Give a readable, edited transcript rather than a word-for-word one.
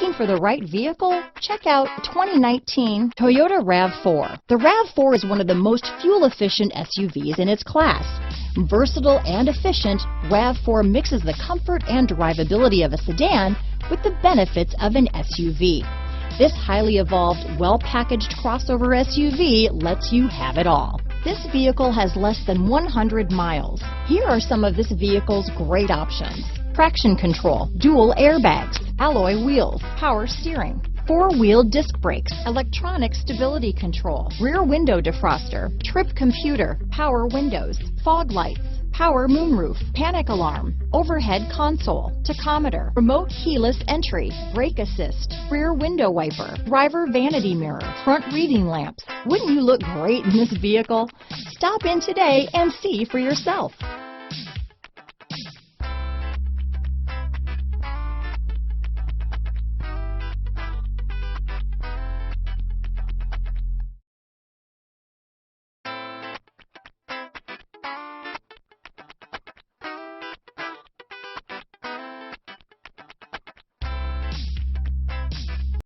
Looking for the right vehicle? Check out 2019 Toyota RAV4. The RAV4 is one of the most fuel-efficient SUVs in its class. Versatile and efficient, RAV4 mixes the comfort and drivability of a sedan with the benefits of an SUV. This highly evolved, well-packaged crossover SUV lets you have it all. This vehicle has less than 100 miles. Here are some of this vehicle's great options: traction control, dual airbags, alloy wheels, power steering, four-wheel disc brakes, electronic stability control, rear window defroster, trip computer, power windows, fog lights, power moonroof, panic alarm, overhead console, tachometer, remote keyless entry, brake assist, rear window wiper, driver vanity mirror, front reading lamps. Wouldn't you look great in this vehicle? Stop in today and see for yourself.